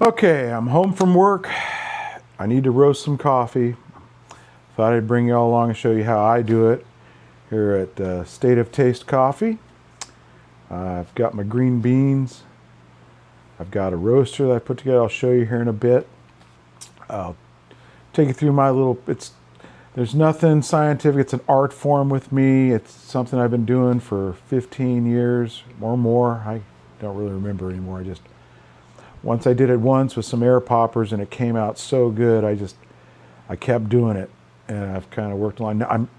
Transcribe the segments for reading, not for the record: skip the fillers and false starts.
Okay, I'm home from work. I need to roast some coffee. Thought I'd bring you all along and show you how I do it here at State of Taste Coffee. I've got my green beans. I've got a roaster that I put together. I'll show you here in a bit. I'll take you through my little, there's nothing scientific. It's an art form with me. It's something I've been doing for 15 years or more. I don't really remember anymore. Once I did it once with some air poppers and it came out so good, I kept doing it, and I've kind of worked on.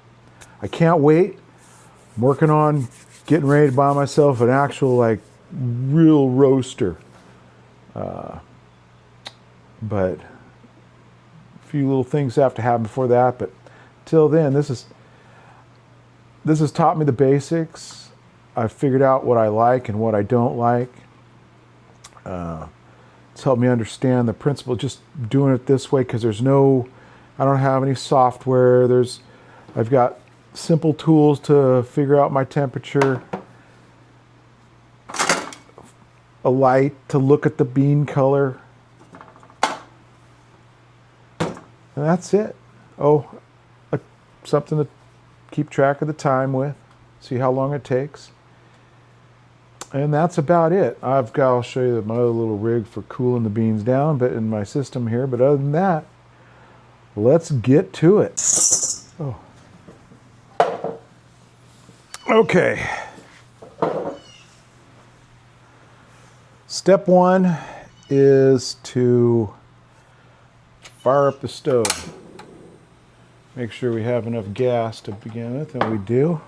I can't wait. I'm working on getting ready to buy myself an actual real roaster. But a few little things have to happen before that. But till then, this has taught me the basics. I've figured out what I like and what I don't like. It's helped me understand the principle just doing it this way, because I don't have any software. I've got simple tools to figure out my temperature, a light to look at the bean color, and that's it. Something to keep track of the time with, see how long it takes. And that's about it. I'll show you my other little rig for cooling the beans down, but in my system here. But other than that, let's get to it. Oh. Okay. Step one is to fire up the stove. Make sure we have enough gas to begin with, and we do.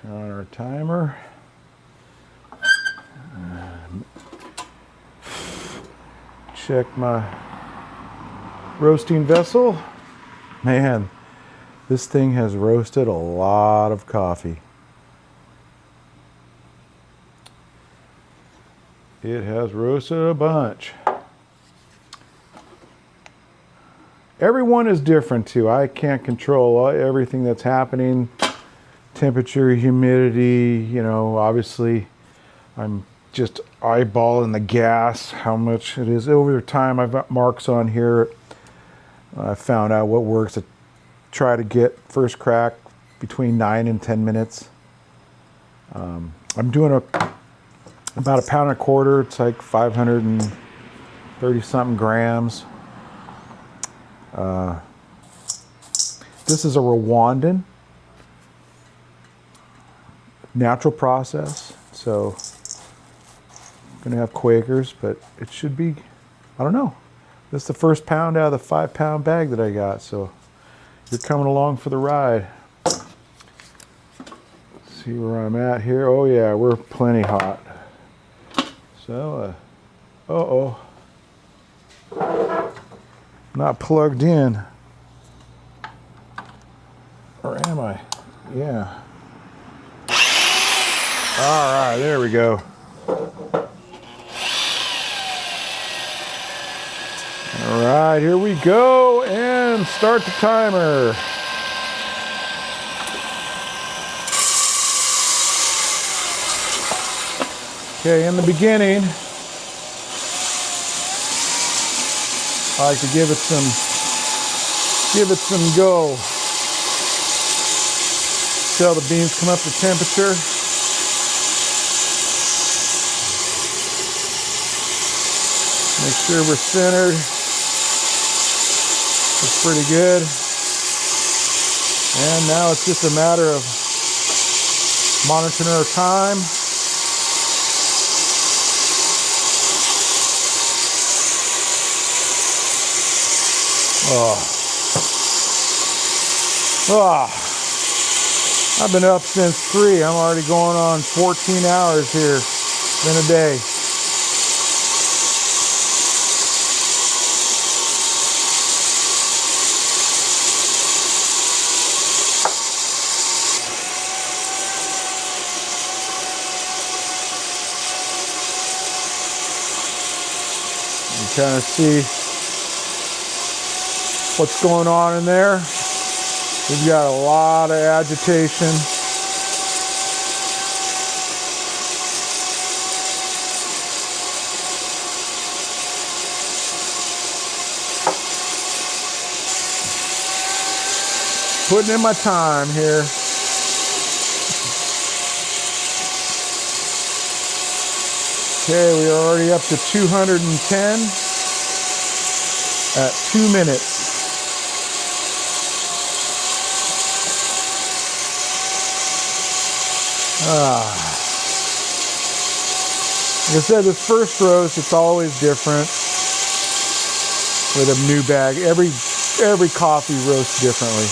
Turn on our timer. Check my roasting vessel. Man, this thing has roasted a lot of coffee. It has roasted a bunch. Everyone is different too. I can't control everything that's happening. Temperature, humidity, obviously I'm just eyeballing the gas, how much it is. Over time, I've got marks on here. I found out what works to try to get first crack between 9 and 10 minutes. I'm doing about a pound and a quarter. It's like 530 something grams. This is a Rwandan. Natural process, so I'm gonna have Quakers, but it should be, I don't know. This is the first pound out of the 5-pound bag that I got, so you're coming along for the ride. Let's see where I'm at here. Oh yeah, we're plenty hot. So, not plugged in, or am I? Yeah. All right, there we go. All right, here we go, and start the timer. Okay, in the beginning, I like to give it some go. Till the beans come up to temperature. Make sure we're centered. It's pretty good. And now it's just a matter of monitoring our time. I've been up since 3. I'm already going on 14 hours here in a day. You kind of see what's going on in there. We've got a lot of agitation. putting in my time here. Okay, we are already up to 210 at 2 minutes. Like I said, this first roast, it's always different with a new bag. Every coffee roasts differently.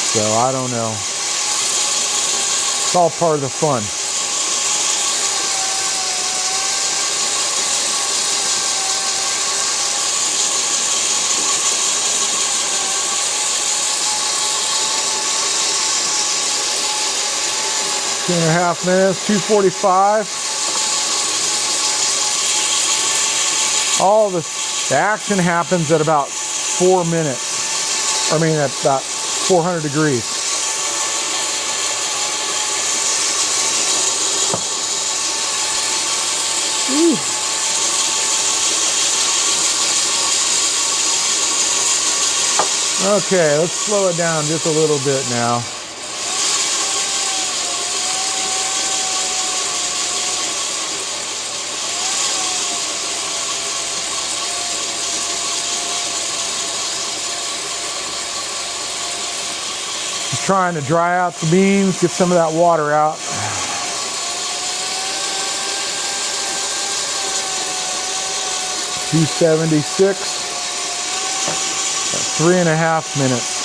So I don't know. It's all part of the fun. Two and a half minutes, 2:45. All the action happens at about 4 minutes. I mean, at about 400 degrees. Ooh. Okay, let's slow it down just a little bit now. Just trying to dry out the beans, get some of that water out. $276 at 3.5 minutes.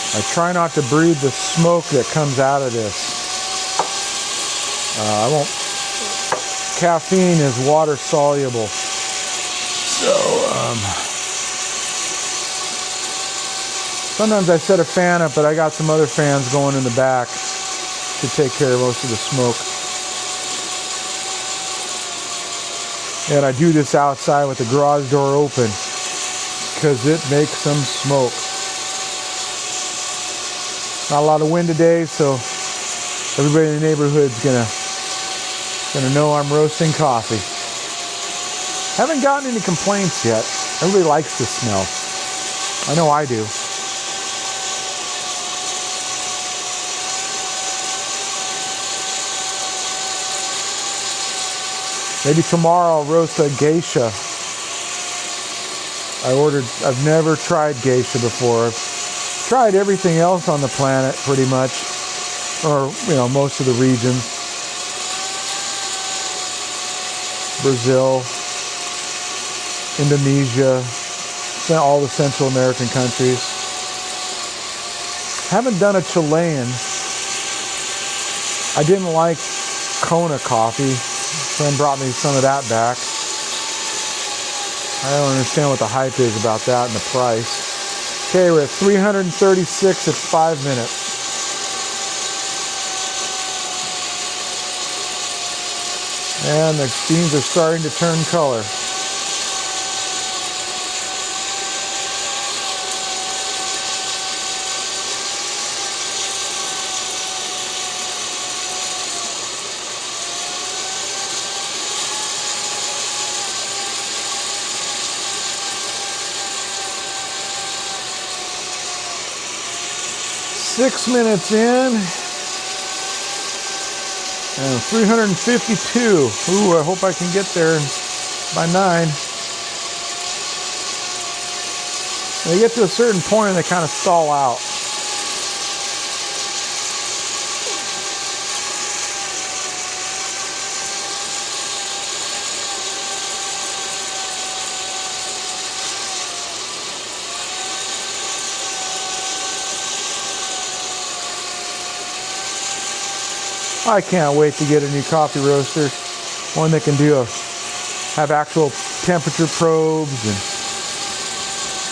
I try not to breathe the smoke that comes out of this. I won't. Caffeine is water soluble. So, sometimes I set a fan up, but I got some other fans going in the back to take care of most of the smoke. And I do this outside with the garage door open because it makes some smoke. Not a lot of wind today, so everybody in the neighborhood's gonna know I'm roasting coffee. Haven't gotten any complaints yet. Everybody likes the smell. I know I do. Maybe tomorrow I'll roast a geisha. I've never tried geisha before. I've tried everything else on the planet pretty much, or most of the regions. Brazil, Indonesia, all the Central American countries. Haven't done a Chilean. I didn't like Kona coffee. A friend brought me some of that back. I don't understand what the hype is about that and the price. Okay, we're at 336 at 5 minutes. And the beans are starting to turn color. Six minutes in, and 352. Ooh, I hope I can get there by 9. They get to a certain point and they kind of stall out. I can't wait to get a new coffee roaster, one that can have actual temperature probes and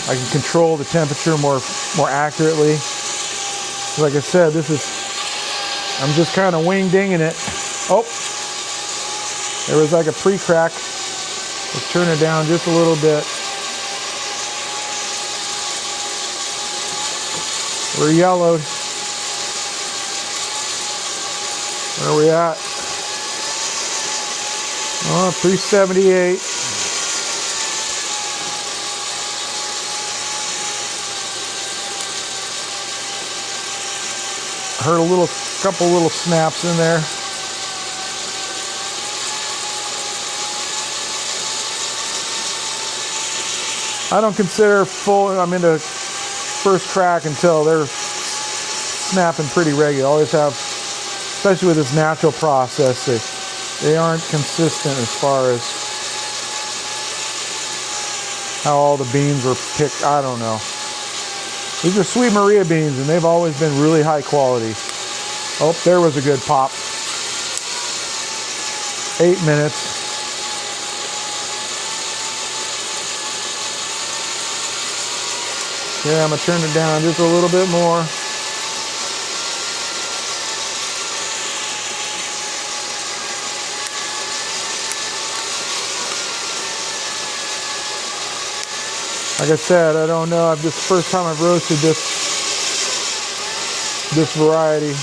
I can control the temperature more accurately. Like I said, I'm just kind of wing-dinging it. Oh, there was like a pre-crack. Let's turn it down just a little bit. We're yellowed. Where are we at? Oh, 378. Heard a couple little snaps in there. I don't consider I'm into first crack until they're snapping pretty regular. Always have, especially with this natural process, they aren't consistent as far as how all the beans were picked. I don't know. These are Sweet Maria beans, and they've always been really high quality. Oh, there was a good pop. 8 minutes. Yeah, I'm going to turn it down just a little bit more. Like I said, I don't know. This is the first time I've roasted this variety.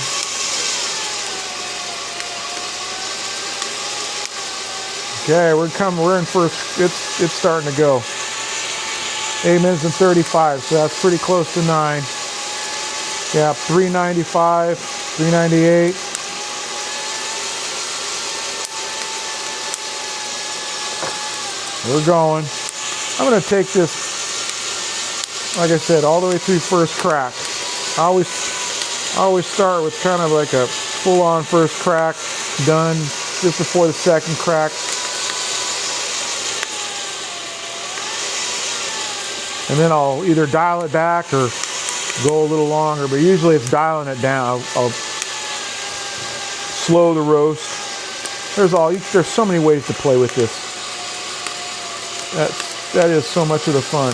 Okay, we're in first. It's starting to go. 8 minutes and 35, so that's pretty close to 9. Yeah, 395, 398. We're going. I'm going to take this, like I said, all the way through first crack. I always start with kind of like a full-on first crack, done just before the second crack. And then I'll either dial it back or go a little longer, but usually it's dialing it down. I'll slow the roast. There's so many ways to play with this. That is so much of the fun.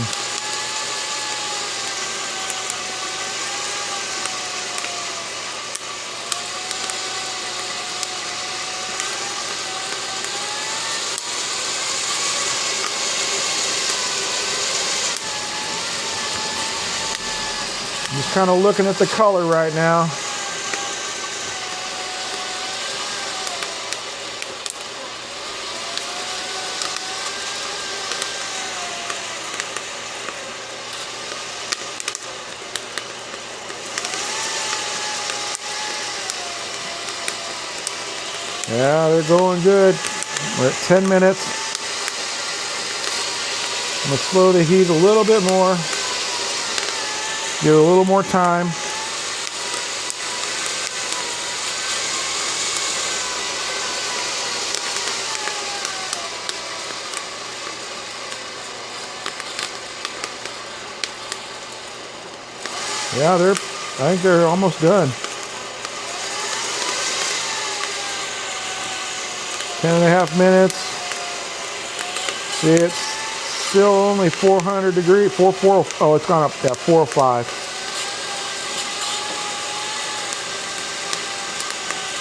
I'm just kind of looking at the color right now. Yeah, they're going good. We're at 10 minutes. I'm going to slow the heat a little bit more. Give it a little more time. Yeah, I think they're almost done. 10.5 minutes. See, it's still only 400 degrees. 4. Oh, it's gone up. Yeah, 405.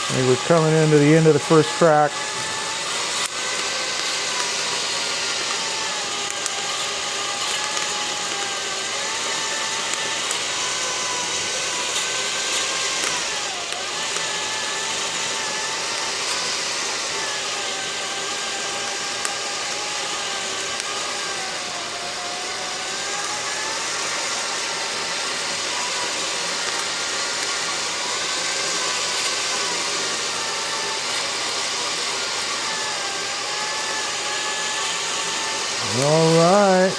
I think we're coming into the end of the first crack. All right.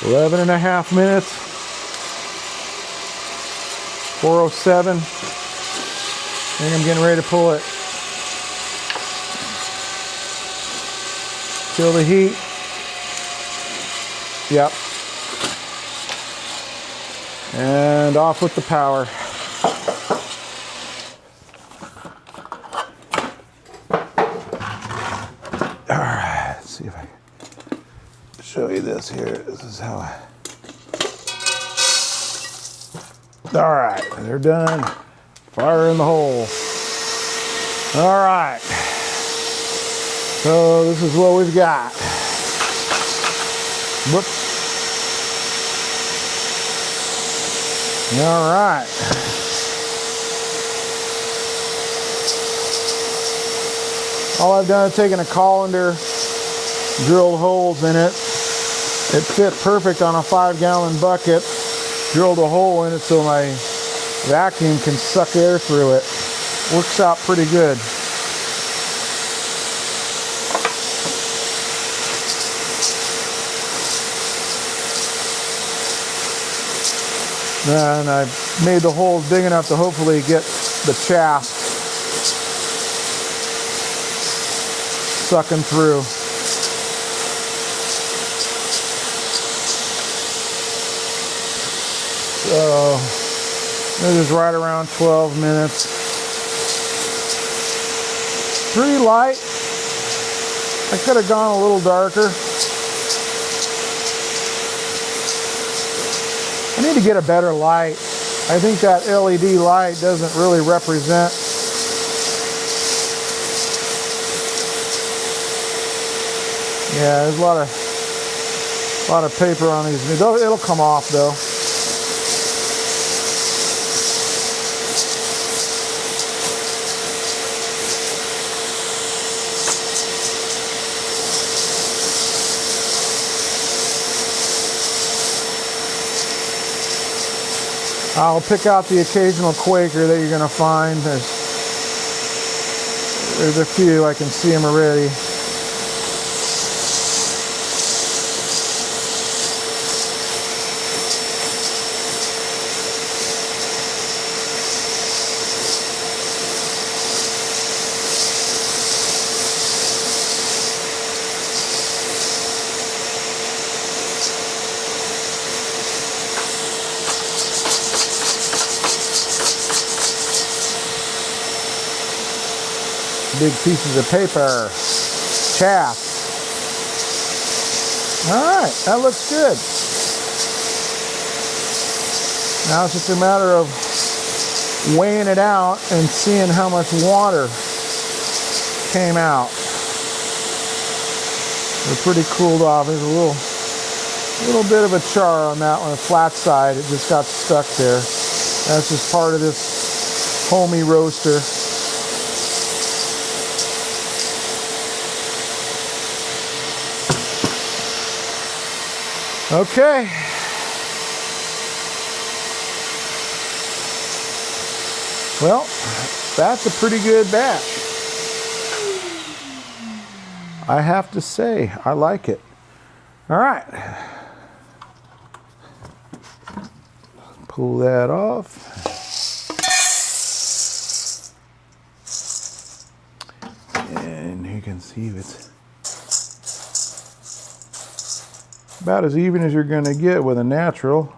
Eleven and a half minutes. 407. I think I'm getting ready to pull it. Kill the heat. Yep. And off with the power. All right, let's see if I can show you this here. This is how I... All right, they're done. Fire in the hole. All right. So this is what we've got. Whoops. All right. All I've done is taken a colander, drilled holes in it. It fit perfect on a 5-gallon bucket. Drilled a hole in it so my vacuum can suck air through it. Works out pretty good. And I've made the holes big enough to hopefully get the chaff sucking through. So this is right around 12 minutes. Pretty light. I could have gone a little darker. I need to get a better light. I think that LED light doesn't really represent. Yeah, there's a lot of paper on these. It'll come off though. I'll pick out the occasional Quaker that you're going to find. There's a few, I can see them already. Big pieces of paper, chaff. All right, that looks good. Now it's just a matter of weighing it out and seeing how much water came out. They're pretty cooled off. There's a little bit of a char on that one, the flat side. It just got stuck there. That's just part of this homey roaster. Okay. Well, that's a pretty good batch. I have to say, I like it. All right. Pull that off. And you can see it's about as even as you're going to get with a natural.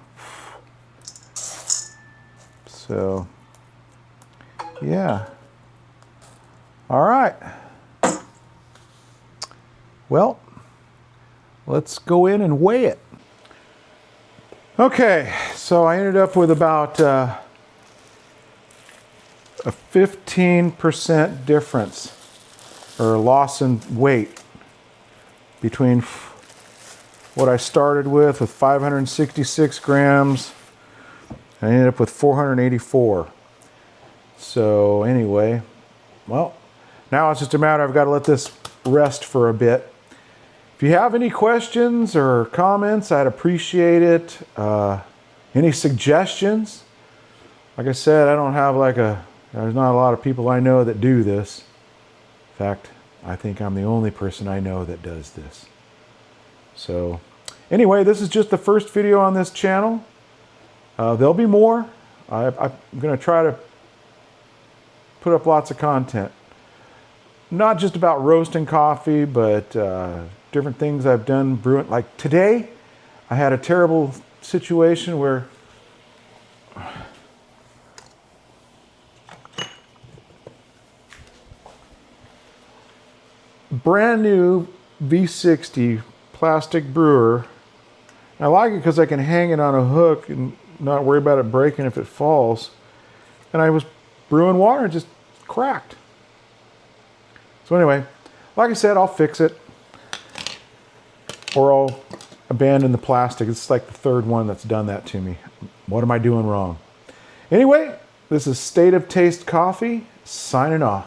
So, yeah. All right. Well, let's go in and weigh it. Okay, so I ended up with about a 15% difference or loss in weight between what I started with 566 grams. I ended up with 484. So anyway, well, now it's just a matter, I've got to let this rest for a bit. If you have any questions or comments, I'd appreciate it. Any suggestions? Like I said, I don't have there's not a lot of people I know that do this. In fact, I think I'm the only person I know that does this. So anyway, this is just the first video on this channel. There'll be more. I'm going to try to put up lots of content. Not just about roasting coffee, but different things I've done brewing. Like today, I had a terrible situation where brand new V60 plastic brewer. I like it because I can hang it on a hook and not worry about it breaking if it falls. And I was brewing water and it just cracked. So anyway, like I said, I'll fix it. Or I'll abandon the plastic. It's like the third one that's done that to me. What am I doing wrong? Anyway, this is State of Taste Coffee, signing off.